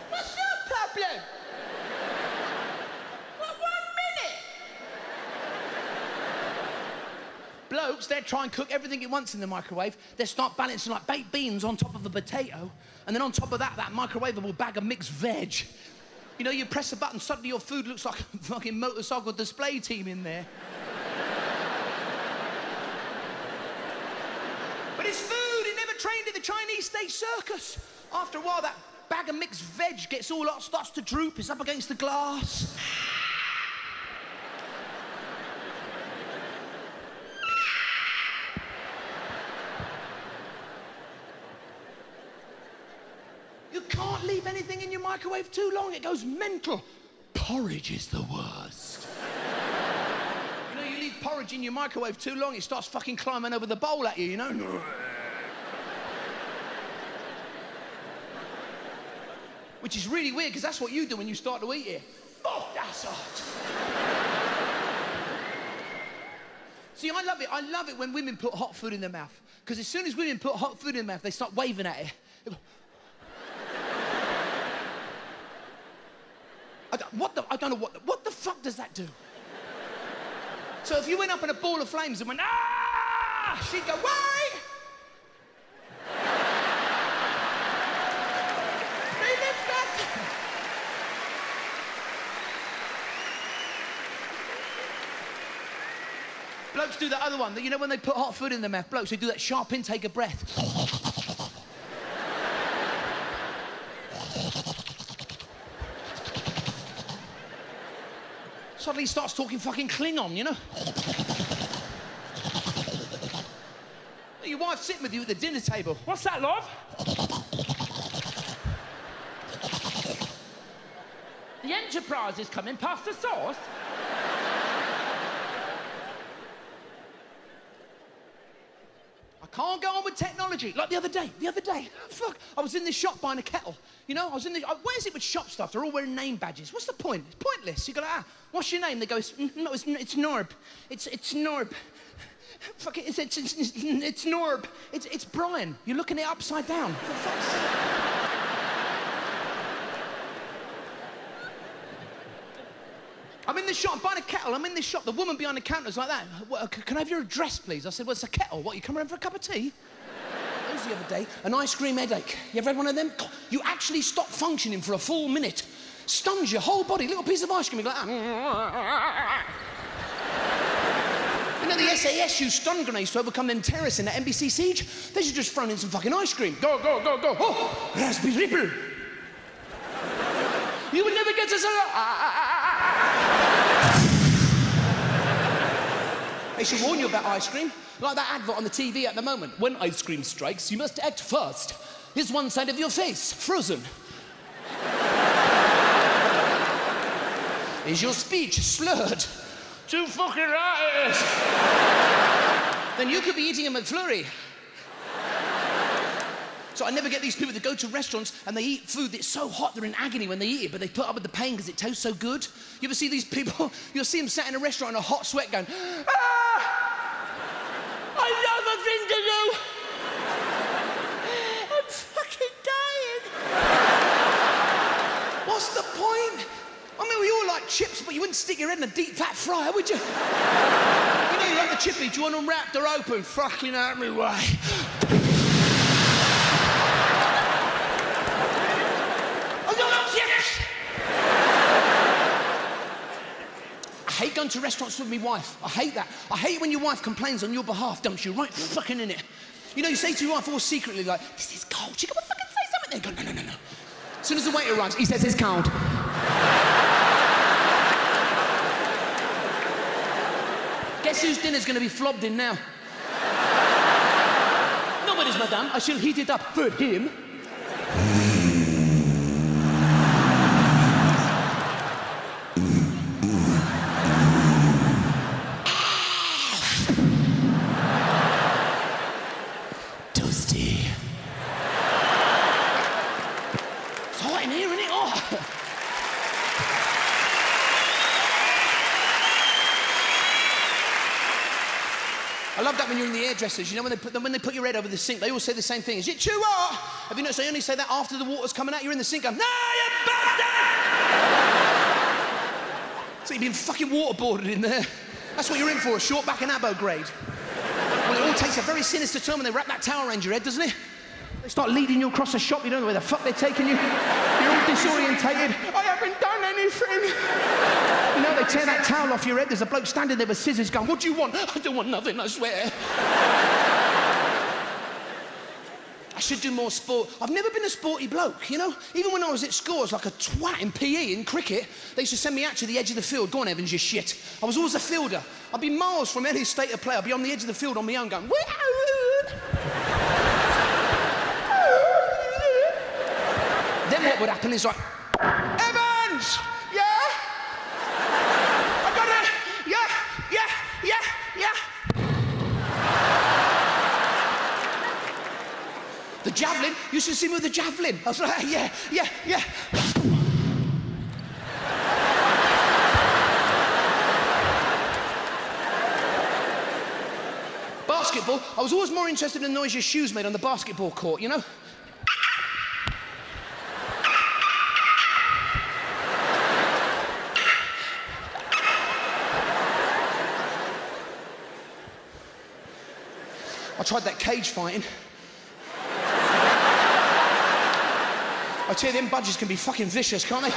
What's your problem? What, 1 minute? Blokes, they'll try and cook everything at once in the microwave. They'll start balancing like baked beans on top of a potato, and then on top of that microwavable bag of mixed veg. You know, you press a button, suddenly your food looks like a fucking motorcycle display team in there. But it's food. It never trained in the Chinese state circus. After a while, that bag of mixed veg gets all hot, starts to droop. It's up against the glass. You can't leave anything in your microwave too long. It goes mental. Porridge is the worst. You know, you leave porridge porridge in your microwave too long, it starts fucking climbing over the bowl at you, you know? Which is really weird, because that's what you do when you start to eat it. Oh, that's hot. See, I love it. I love it when women put hot food in their mouth. Because as soon as women put hot food in their mouth, they start waving at it. I don't know what the fuck does that do? So if you went up in a ball of flames and went, ah, she'd go, wait! Blokes do that other one, that you know when they put hot food in their mouth, blokes, they do that sharp intake of breath. Suddenly he starts talking fucking Klingon, you know? Your wife's sitting with you at the dinner table. What's that, love? The Enterprise is coming past the sauce. Can't go on with technology. Like the other day, fuck, I was in this shop buying a kettle. You know, where is it with shop stuff? They're all wearing name badges. What's the point? It's pointless. You go, what's your name? They go, it's Norb. It's Norb. Fuck it, it's Norb. It's Brian. You're looking it upside down. For fuck's sake. I'm in the shop, I'm buying a kettle, I'm in this shop, the woman behind the counter's like that. Can I have your address, please? I said, well, it's a kettle. What, you come around for a cup of tea? That was the other day, an ice cream headache. You ever had one of them? God, you actually stop functioning for a full minute. Stuns your whole body, little piece of ice cream, you go like that. You know the SAS use stun grenades to overcome them terrorists in that NBC siege? They should just thrown in some fucking ice cream. Go, go, go, go. Oh, raspberry ripple. You would never get us They should warn you about ice cream, like that advert on the TV at the moment. When ice cream strikes, you must act fast. Here's one side of your face, frozen. Is your speech slurred? Too fucking right it is. Then you could be eating a McFlurry. So I never get these people that go to restaurants and they eat food that's so hot they're in agony when they eat it, but they put up with the pain because it tastes so good. You ever see these people? You'll see them sat in a restaurant in a hot sweat going, Another thing to do. I'm fucking dying. What's the point? I mean, we all like chips, but you wouldn't stick your head in a deep fat fryer, would you? You know you like the chippy, do you want them wrapped or open? Fucking out of my way. I hate going to restaurants with my wife. I hate that. I hate when your wife complains on your behalf, dumps you right fucking in it. You know, you say to your wife all secretly, like, this is cold. She go, well, fucking say something. They go, no. As soon as the waiter arrives, he says it's cold. Guess whose dinner's going to be flobbed in now? Nobody's, madame. I shall heat it up for him. I love that when you're in the hairdressers, you know, when they put your head over the sink, they all say the same thing. Is it too hot? Have you noticed they only say that after the water's coming out? You're in the sink going, no, you bastard! So you've been fucking waterboarded in there. That's what you're in for, a short back and abo grade. Well, it all takes a very sinister turn when they wrap that towel around your head, doesn't it? They start leading you across the shop, you don't know where the fuck they're taking you. You're all disorientated. I haven't done anything. You know, they tear that towel off your head, there's a bloke standing there with scissors going, what do you want? I don't want nothing, I swear. I should do more sport. I've never been a sporty bloke, you know? Even when I was at school, I was like a twat in PE, in cricket. They used to send me out to the edge of the field. Go on, Evans, you shit. I was always a fielder. I'd be miles from any state of play. I'd be on the edge of the field on my own going, then what would happen is like, Evans! Yeah? I got it! Yeah! train, you should see me with a javelin. I was like, yeah. Basketball, I was always more interested in the noise your shoes made on the basketball court, you know? I tried that cage fighting. I tell you, them budgies can be fucking vicious, can't they?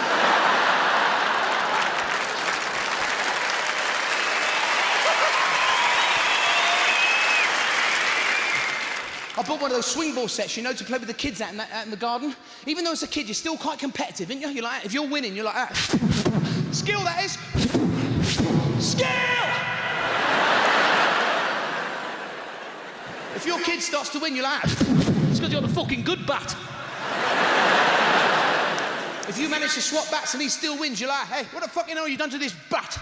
I bought one of those swingball sets, you know, to play with the kids out in the garden. Even though as a kid, you're still quite competitive, aren't you? You're like, if you're winning, you're like that. Skill, that is. Skill! If your kid starts to win, you're like, it's because you're the fucking good bat. If you manage to swap bats and he still wins, you're like, hey, what the fucking hell have you done to this bat?